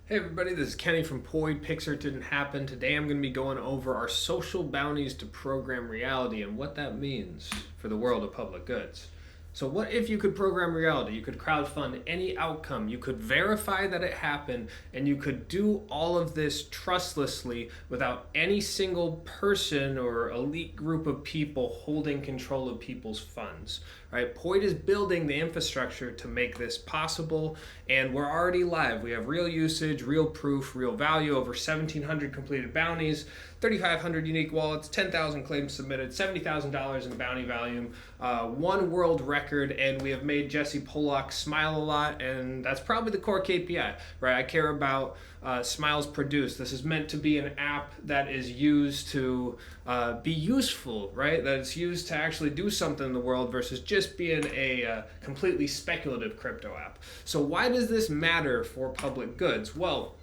Hey everybody, this is Kenny from Poidh. Pixar Didn't Happen. Today I'm going to be going over our social bounties to program reality and what that means for the world of public goods. So, what if you could program reality? You could crowdfund any outcome, you could verify that it happened, and you could do all of this trustlessly without any single person or elite group of people holding control of people's funds. Right? Poid is building the infrastructure to make this possible, and we're already live. We have real usage, real proof, real value, over 1,700 completed bounties, 3,500 unique wallets, 10,000 claims submitted, $70,000 in bounty volume, one world record, and we have made Jesse Pollock smile a lot, and that's probably the core KPI, right? I care about smiles produced. This is meant to be an app that is used to be useful, right? That it's used to actually do something in the world versus just being a completely speculative crypto app. So why does this matter for public goods? Well,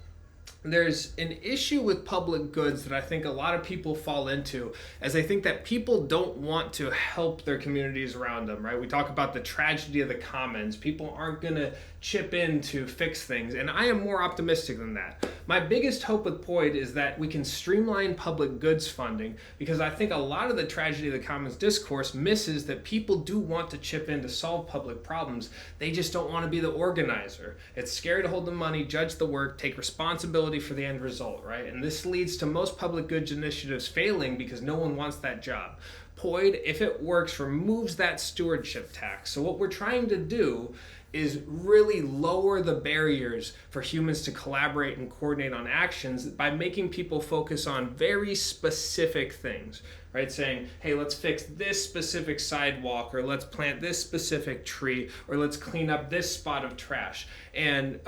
there's an issue with public goods that I think a lot of people fall into, as they think that people don't want to help their communities around them, right? We talk about the tragedy of the commons. People aren't going to chip in to fix things, and I am more optimistic than that. My biggest hope with Poid is that we can streamline public goods funding, because I think a lot of the tragedy of the commons discourse misses that people do want to chip in to solve public problems. They just don't want to be the organizer. It's scary to hold the money, judge the work, take responsibility for the end result, right? And this leads to most public goods initiatives failing because no one wants that job. Poid, if it works, removes that stewardship tax. So what we're trying to do is really lower the barriers for humans to collaborate and coordinate on actions by making people focus on very specific things, right? Saying, hey, let's fix this specific sidewalk, or let's plant this specific tree, or let's clean up this spot of trash. And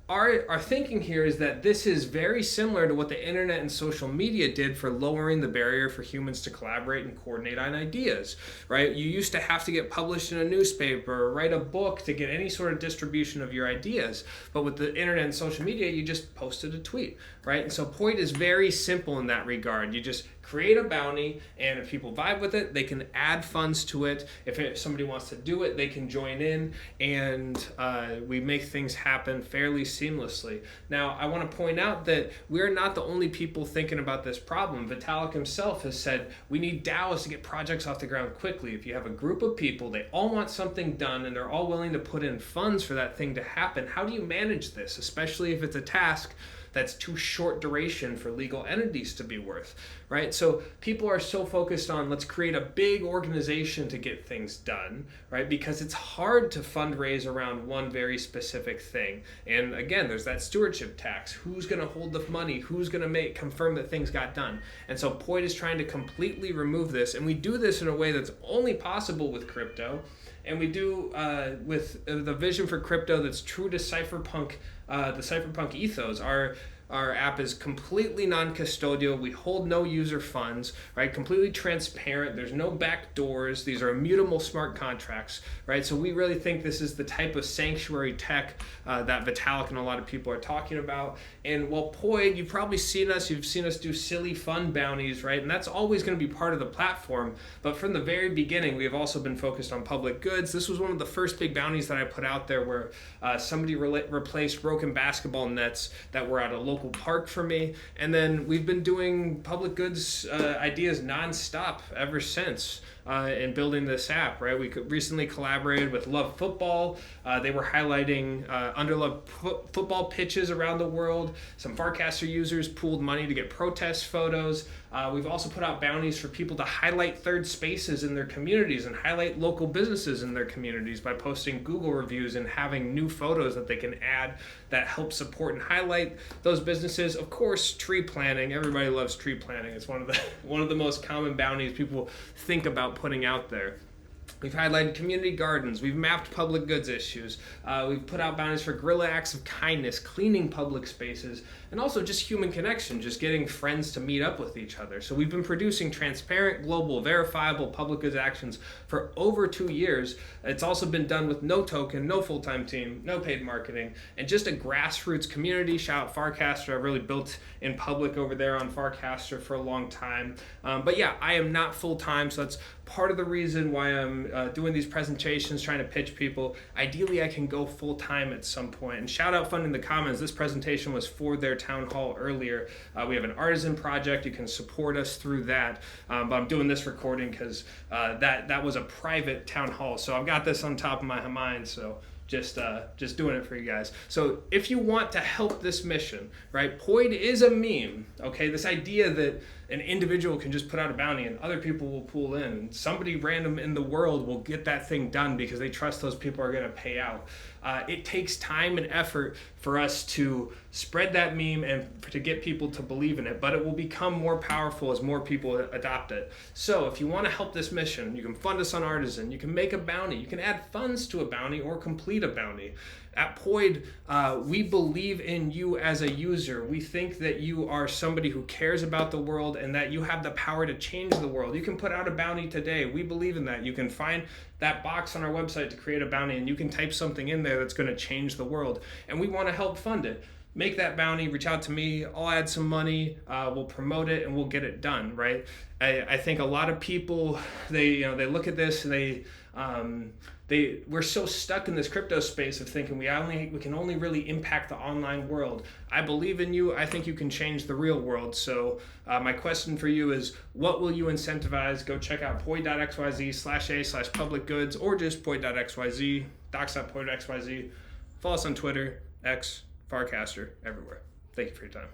our thinking here is that this is very similar to what the internet and social media did for lowering the barrier for humans to collaborate and coordinate on ideas, right? You used to have to get published in a newspaper or write a book to get any sort of distribution of your ideas. But with the internet and social media, you just posted a tweet, right? And so Poid is very simple in that regard. You just create a bounty, and if people vibe with it, they can add funds to it. If somebody wants to do it, they can join in, and we make things happen fairly seamlessly. Now, I want to point out that we're not the only people thinking about this problem. Vitalik himself has said we need DAOs to get projects off the ground quickly. If you have a group of people, they all want something done, and they're all willing to put in funds for that thing to happen, how do you manage this, especially if it's a task that's too short duration for legal entities to be worth, right? So people are so focused on let's create a big organization to get things done, right? Because it's hard to fundraise around one very specific thing. And again, there's that stewardship tax. Who's going to hold the money? Who's going to confirm that things got done? And so Poid is trying to completely remove this, and we do this in a way that's only possible with crypto. And we do with the vision for crypto that's true to cypherpunk, the cypherpunk ethos. Our app is completely non-custodial. We hold no user funds, right? Completely transparent. There's no back doors. These are immutable smart contracts, right? So we really think this is the type of sanctuary tech that Vitalik and a lot of people are talking about. And while Poid, you've probably seen us, you've seen us do silly fun bounties, right? And that's always going to be part of the platform. But from the very beginning, we have also been focused on public goods. This was one of the first big bounties that I put out there where somebody replaced broken basketball nets that were at a local park for me. And then we've been doing public goods ideas nonstop ever since in building this app, right? We recently collaborated with Love Football. They were highlighting underloved football pitches around the world. Some Farcaster users pooled money to get protest photos. We've also put out bounties for people to highlight third spaces in their communities and highlight local businesses in their communities by posting Google reviews and having new photos that they can add that help support and highlight those businesses. Of course, tree planting. Everybody loves tree planting. It's one of the most common bounties people think about putting out there. We've highlighted community gardens. We've mapped public goods issues. We've put out bounties for guerrilla acts of kindness, cleaning public spaces, and also just human connection, just getting friends to meet up with each other. So we've been producing transparent, global, verifiable public goods actions for over 2 years. It's also been done with no token, no full-time team, no paid marketing, and just a grassroots community. Shout out Farcaster. I've really built in public over there on Farcaster for a long time. But yeah, I am not full-time, so that's part of the reason why I'm doing these presentations, trying to pitch people. Ideally, I can go full time at some point. And shout out Fund in the Commons. This presentation was for their town hall earlier. We have an artisan project. You can support us through that. But I'm doing this recording because that was a private town hall. So I've got this on top of my mind. So just doing it for you guys. So if you want to help this mission, right? Poidh is a meme, okay? This idea that an individual can just put out a bounty and other people will pull in. And somebody random in the world will get that thing done because they trust those people are going to pay out. It takes time and effort for us to spread that meme and to get people to believe in it, but it will become more powerful as more people adopt it. So if you want to help this mission, you can fund us on Artisan, you can make a bounty, you can add funds to a bounty or complete a bounty. At Poidh, we believe in you as a user. We think that you are somebody who cares about the world and that you have the power to change the world. You can put out a bounty today. We believe in that. You can find that box on our website to create a bounty and you can type something in there that's going to change the world. And we want to help fund it. Make that bounty, reach out to me, I'll add some money, we'll promote it and we'll get it done, right? I think a lot of people, they look at this and we're so stuck in this crypto space of thinking we can only really impact the online world. I believe in you. I think you can change the real world. So my question for you is, what will you incentivize? Go check out poidh.xyz/a/public goods or just poidh.xyz, docs.poidh.xyz. Follow us on Twitter, X, Farcaster, everywhere. Thank you for your time.